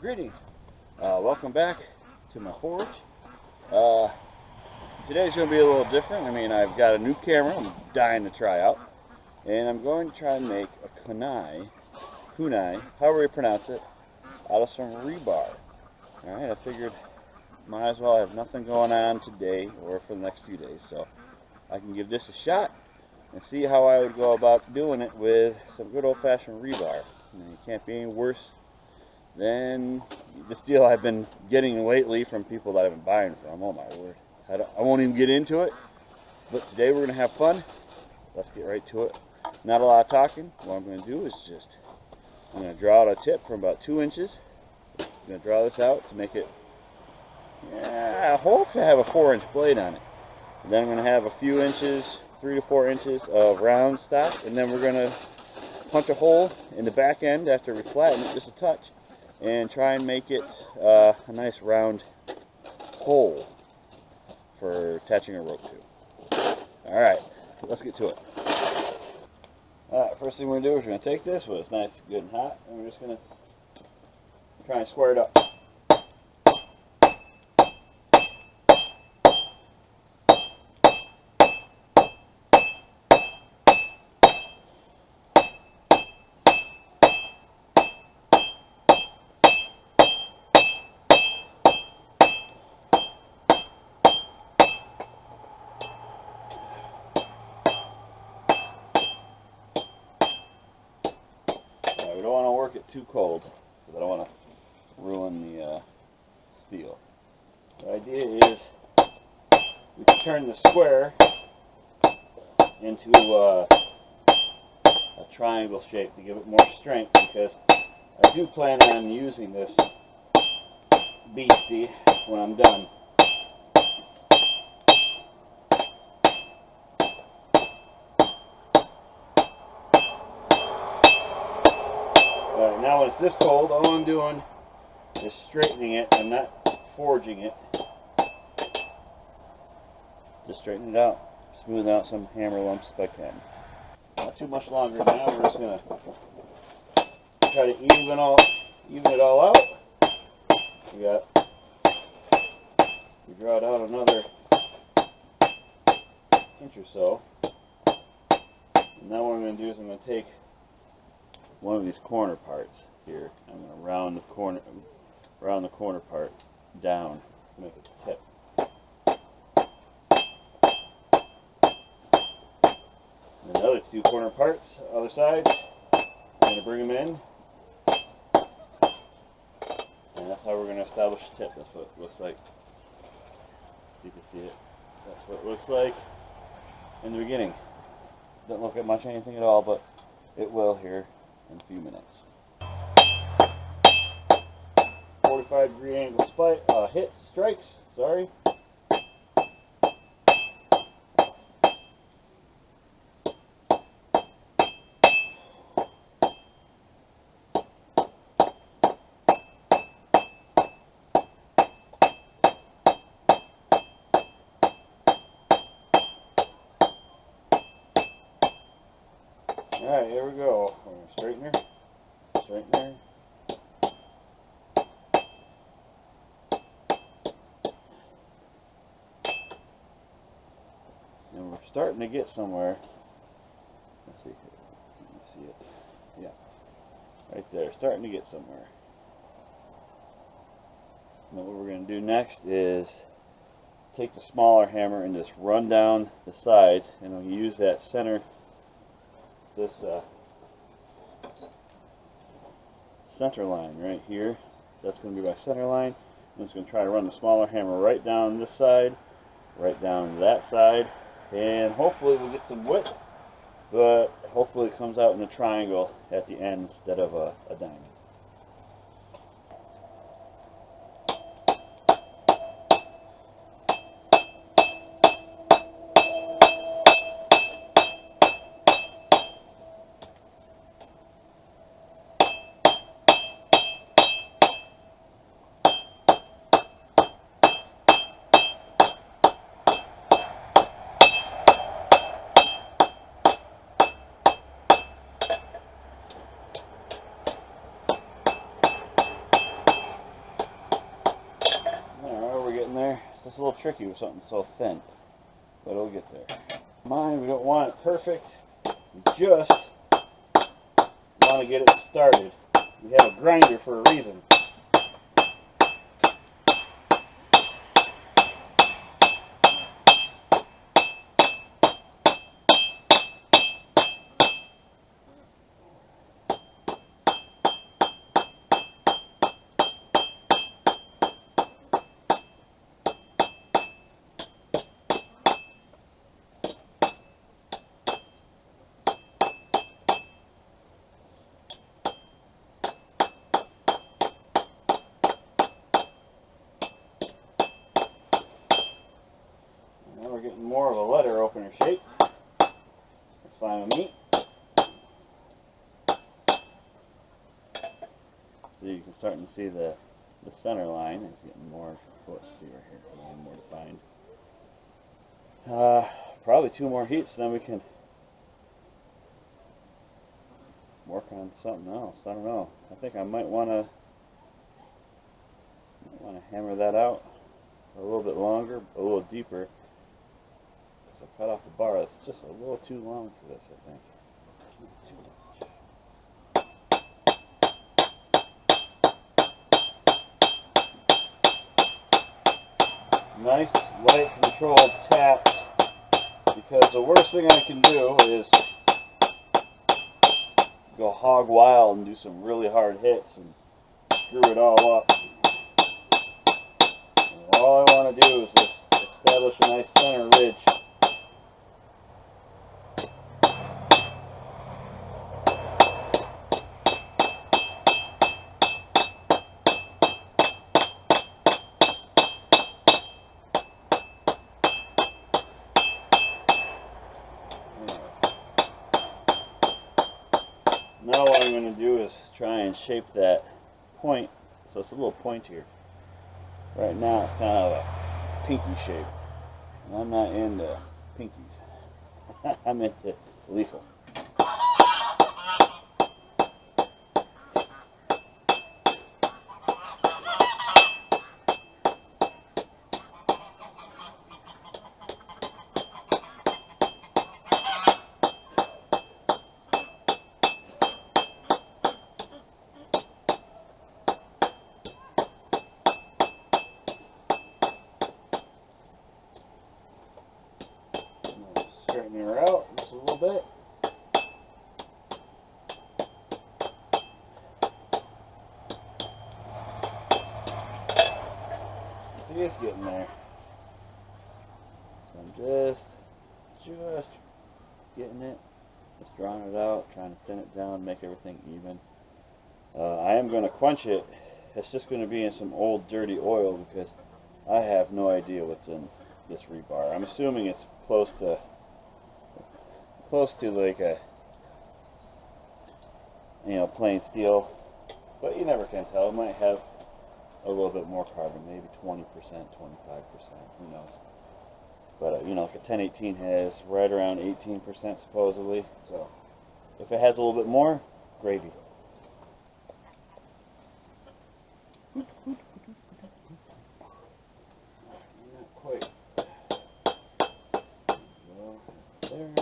Greetings. Welcome back to my forge. Today's going to be a little different. I mean, I've got a new camera I'm dying to try out, and I'm going to try and make a kunai, however you pronounce it, out of some rebar. Alright, I figured might as well have nothing going on today or for the next few days, so I can give this a shot and see how I would go about doing it with some good old-fashioned rebar. You can't be any worse than this deal I've been getting lately from people that I've been buying from. Oh my word. I won't even get into it, but today we're going to have fun. Let's get right to it. Not a lot of talking. What I'm going to do is I'm going to draw out a tip from about 2 inches. I'm going to draw this out to make it, I hope to have a 4-inch blade on it. And then I'm going to have a few inches, 3 to 4 inches of round stock, and then we're going to punch a hole in the back end after we flatten it just a touch and try and make it a nice round hole for attaching a rope to. Alright, let's get to it. Alright, first thing we're going to do is we're going to take this when it's nice, good and hot, and we're just going to try and square it up. We don't want to work it too cold because I don't want to ruin the steel. The idea is we can turn the square into a triangle shape to give it more strength, because I do plan on using this beastie when I'm done. Alright, now when it's this cold, all I'm doing is straightening it. I'm not forging it. Just straightening it out, smoothing out some hammer lumps if I can. Not too much longer now. We're just going to try to even it all out. We draw it out another inch or so. And now what I'm going to do is I'm going to take one of these corner parts here. I'm going to round the corner part down to make it tip. And the other 2 corner parts, other sides, I'm going to bring them in, and that's how we're going to establish the tip. That's what it looks like. If you can see it, that's what it looks like in the beginning. Doesn't look at much anything at all, but it will here in a few minutes. 45-degree angle strikes, sorry. Alright, here we go. Straightener. And we're starting to get somewhere. Let's see. Can you see it? Yeah. Right there. Starting to get somewhere. Now what we're going to do next is take the smaller hammer and just run down the sides, and we'll use that center, this center line right here. That's going to be my center line. I'm just going to try to run the smaller hammer right down this side, right down that side, and hopefully we'll get some width, but hopefully it comes out in a triangle at the end instead of a diamond. just a little tricky with something so thin, but it'll get there. Mine, we don't want it perfect. We just want to get it started. We have a grinder for a reason. Now we're getting more of a letter opener shape. That's fine with me. So you can start to see the center line is getting more, let's see right here, more defined. Probably 2 more heats, then we can work on something else. I don't know. I think I might want to hammer that out a little bit longer, a little deeper. Because I cut off the bar. It's just a little too long for this, I think. Nice, light, controlled taps, because the worst thing I can do is go hog wild and do some really hard hits and screw it all up. And all I want to do is just establish a nice center ridge. Now what I'm going to do is try and shape that point so it's a little pointier. Right now it's kind of a pinky shape, and I'm not into pinkies. I'm into lethal. Straighten her out just a little bit. See, it's getting there. So I'm just getting it, just drawing it out, trying to thin it down, make everything even. I am going to quench it. It's just going to be in some old dirty oil because I have no idea what's in this rebar. I'm assuming it's close to like a, plain steel, but you never can tell. It might have a little bit more carbon, maybe 20%, 25%, who knows. But if a 1018 has right around 18% supposedly, so if it has a little bit more, gravy. Not quite. There.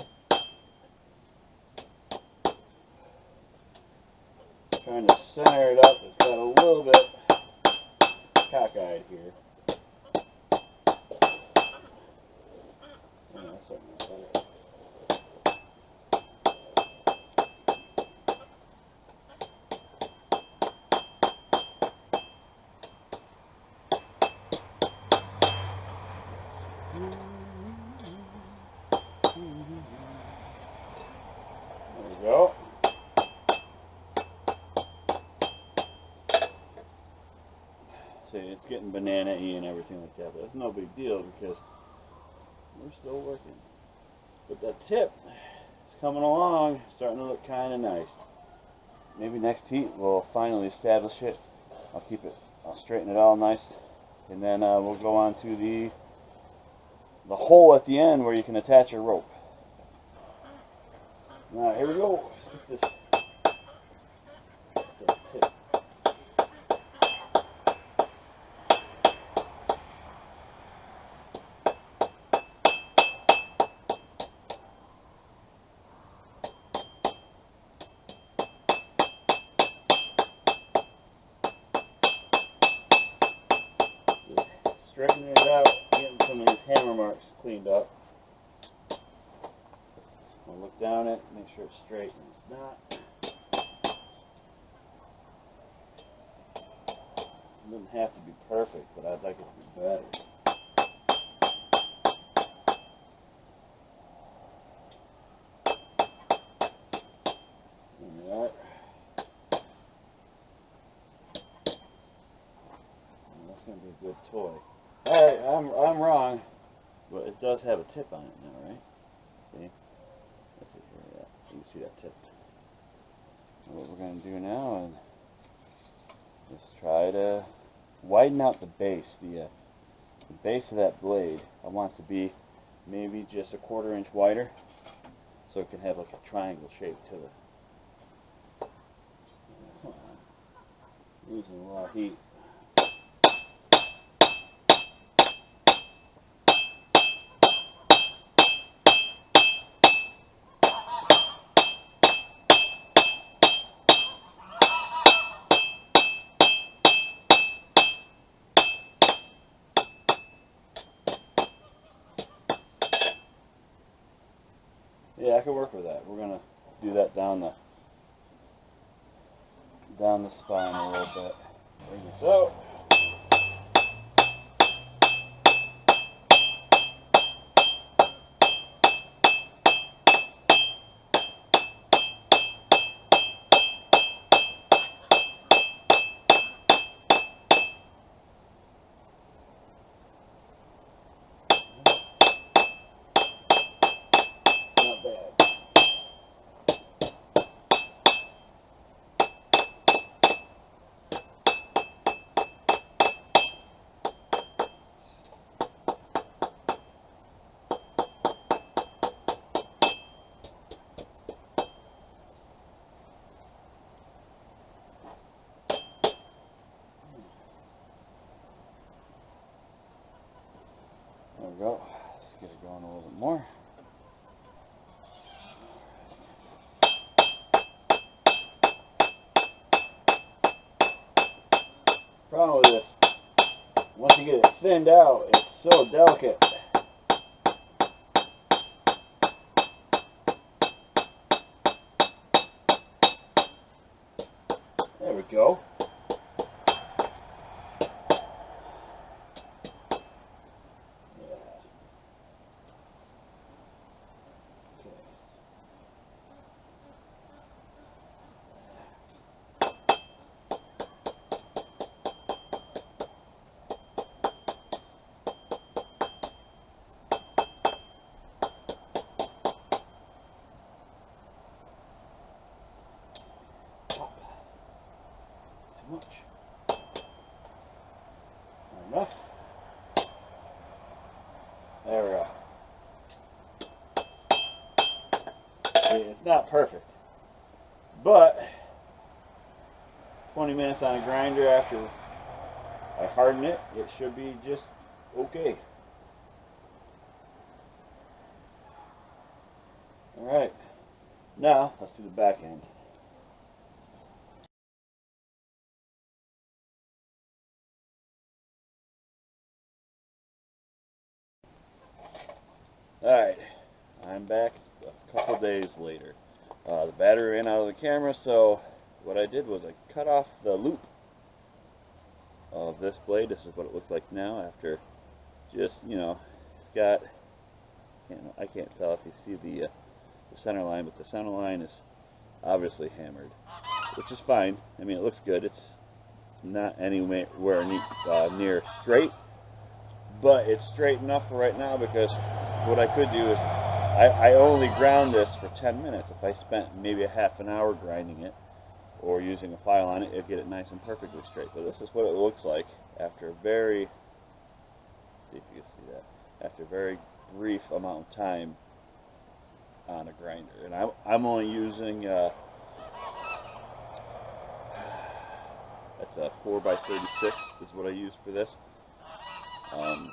Trying to center it up. It's got a little bit cockeyed here. Yeah, that's starting to get better. There we go. See, it's getting banana-y and everything like that, but it's no big deal because we're still working. But that tip is coming along, starting to look kind of nice. Maybe next heat we'll finally establish it. I'll straighten it all nice, and then we'll go on to the hole at the end where you can attach your rope. Now here we go. Let's get this tip. straightening it out, getting some of these hammer marks cleaned up. I'll look down it, make sure it's straight, and it's not. It doesn't have to be perfect, but I'd like it to be better. Alright. That's going to be a good toy. Alright, I'm wrong, but it does have a tip on it now, right? See? Let's see here, yeah. You can see that tip. What we're going to do now is try to widen out the base. The base of that blade, I want it to be maybe just a 1/4 inch wider, so it can have like a triangle shape to it. Losing a lot of heat. Yeah, I can work with that. We're gonna do that down the spine a little bit. Bring this out. Not bad. There we go. Let's get it going a little bit more. Problem with this, once you get it thinned out, it's so delicate. There we go. Much. Not enough. There we go. It's not perfect, but 20 minutes on a grinder after I harden it, it should be just okay. Alright, now let's do the back end. Alright, I'm back a couple days later. The battery ran out of the camera, so what I did was I cut off the loop of this blade. This is what it looks like now after just, you know, it's got, I can't tell if you see the center line, but the center line is obviously hammered, which is fine. I mean, it looks good. It's not anywhere near straight, but it's straight enough for right now, because what I could do is I only ground this for 10 minutes. If I spent maybe a half an hour grinding it or using a file on it, it'd get it nice and perfectly straight. But this is what it looks like after a very, see if you can see that, after a very brief amount of time on a grinder. And I'm only using that's a 4x36 is what I use for this. I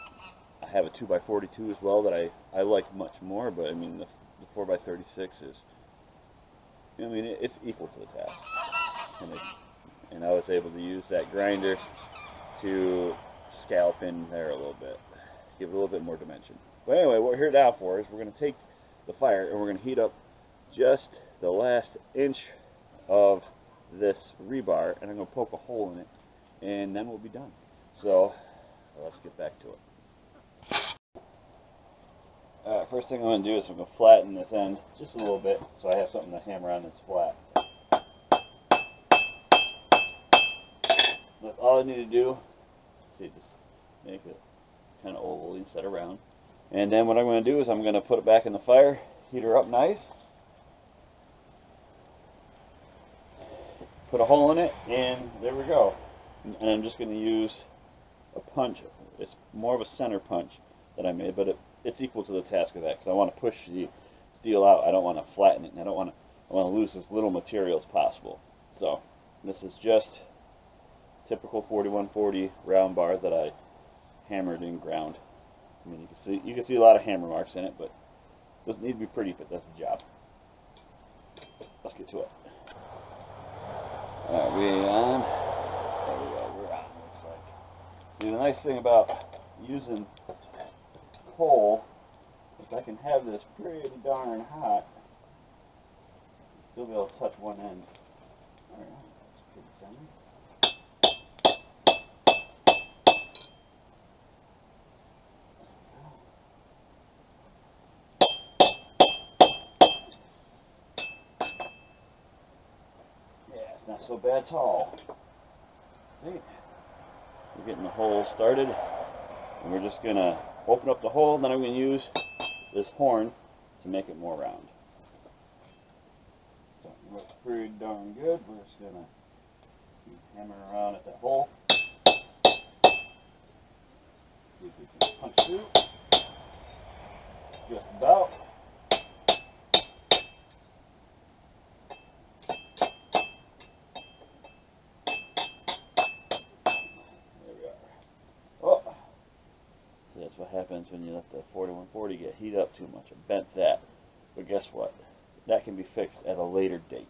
have a 2x42 as well that I like much more, but I mean the 4x36 is, I mean, it's equal to the task. And I was able to use that grinder to scallop in there a little bit, give it a little bit more dimension. But anyway, what we're here now for is we're going to take the fire and we're going to heat up just the last inch of this rebar, and I'm going to poke a hole in it, and then we'll be done. So let's get back to it. Alright, first thing I'm going to do is I'm going to flatten this end just a little bit so I have something to hammer on that's flat. That's all I need to do. See, just make it kind of oval instead of round. And then what I'm going to do is I'm going to put it back in the fire, heat her up nice, put a hole in it, and there we go. And I'm just going to use a punch. It's more of a center punch that I made, but it's equal to the task of that because I want to push the steel out. I don't want to flatten it, and I want to lose as little material as possible. So this is just typical 4140 round bar that I hammered and ground. I mean, you can see a lot of hammer marks in it, but it doesn't need to be pretty if it does the job. Let's get to it. Alright, we on. There we go, we're on, looks like. See, the nice thing about using coal is I can have this pretty darn hot and still be able to touch one end. Alright, that's pretty center. It's not so bad at all. See? We're getting the hole started, and we're just going to open up the hole, and then I'm going to use this horn to make it more round. So it looks pretty darn good. We're just going to keep hammering around at that hole. See if we can punch through. Just about. That's what happens when you let the 4140 get heated up too much. I bent that. But guess what? That can be fixed at a later date.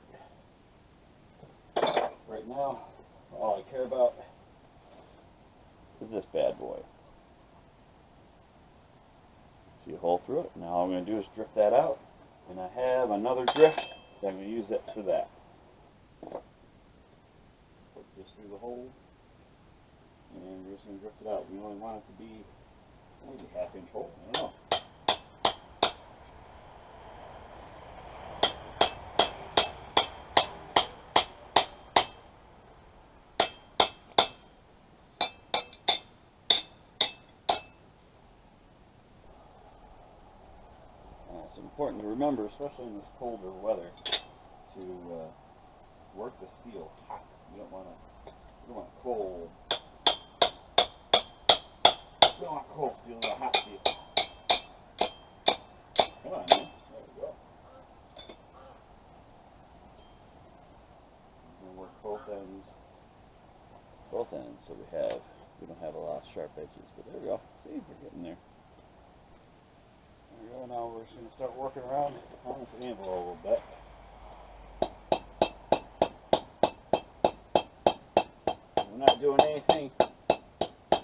Right now, all I care about is this bad boy. See a hole through it? Now all I'm going to do is drift that out. And I have another drift. So I'm going to use that for that. Put this through the hole. And we're just going to drift it out. We only want it to be maybe half-inch hole, I don't know. It's important to remember, especially in this colder weather, to work the steel hot. You don't want cold. You don't want cold steel, you want hot steel. Come on, man. There we go. I'm going to work both ends. So we don't have a lot of sharp edges. But there we go. See, we're getting there. There we go. Now we're just going to start working around on this anvil a little bit. We're not doing anything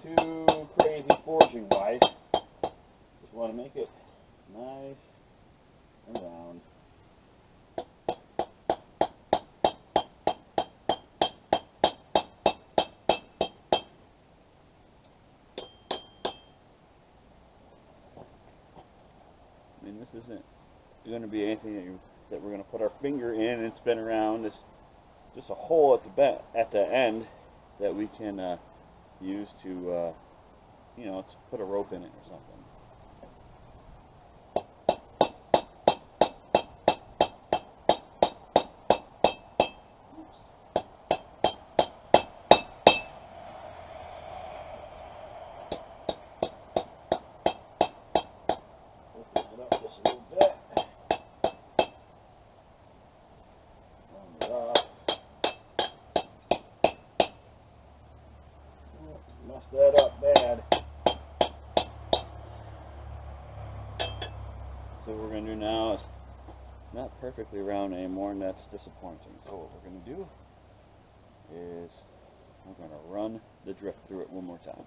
too crazy forging wise. Just want to make it nice and round. I mean, this isn't going to be anything that we're going to put our finger in and spin around. It's just a hole at the end that we can use to, to put a rope in it or something. Open it up just a little bit. Round it off. Messed that up bad. So what we're going to do now is not perfectly round anymore, and that's disappointing. So what we're going to do is we're going to run the drift through it one more time.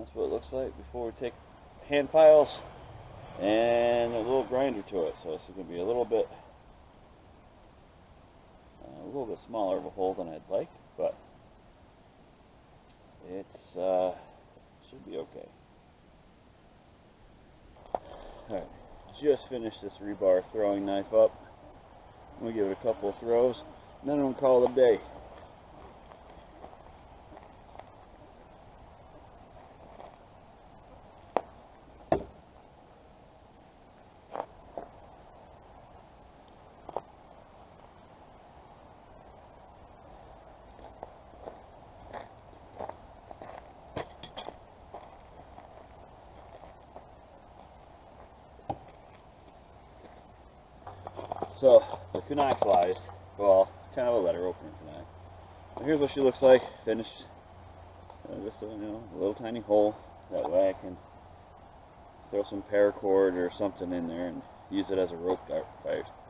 that's what it looks like before we take hand files and a little grinder to it. So this is going to be a little bit smaller of a hole than I'd like, but it's should be okay. Alright, just finished this rebar throwing knife up. I'm going to give it a couple of throws, and then I'm going to call it a day. So, the kunai flies, well, it's kind of a letter opener kunai. But here's what she looks like, finished. Just a little tiny hole. That way I can throw some paracord or something in there and use it as a rope dart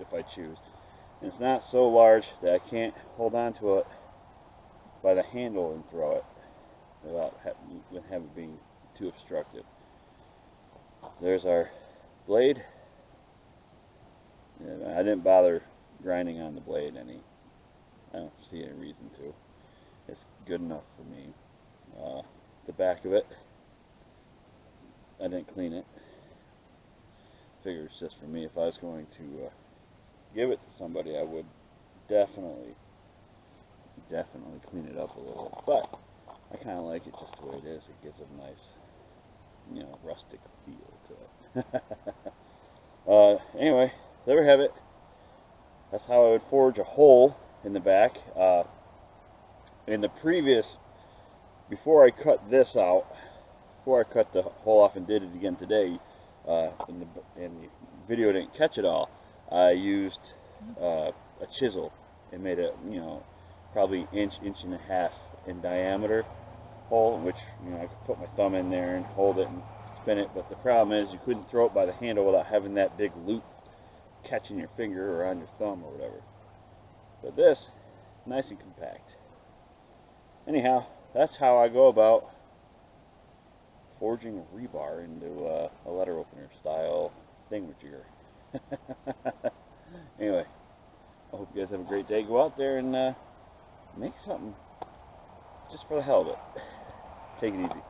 if I choose. And it's not so large that I can't hold on to it by the handle and throw it without having it being too obstructive. There's our blade. I didn't bother grinding on the blade any. I don't see any reason to. It's good enough for me. The back of it, I didn't clean it. Figure it's just for me. If I was going to give it to somebody, I would definitely clean it up a little. But I kind of like it just the way it is. It gives it a nice, rustic feel to it. Anyway. There we have it. That's how I would forge a hole in the back. In the previous, before I cut this out, before I cut the hole off and did it again today, in the video didn't catch it all, I used a chisel and made a, probably inch and a half in diameter hole, which, I could put my thumb in there and hold it and spin it, but the problem is you couldn't throw it by the handle without having that big loop catching your finger or on your thumb or whatever. But this, nice and compact. Anyhow, that's how I go about forging rebar into a letter opener style thingamajigger. Anyway, I hope you guys have a great day. Go out there and make something just for the hell of it. Take it easy.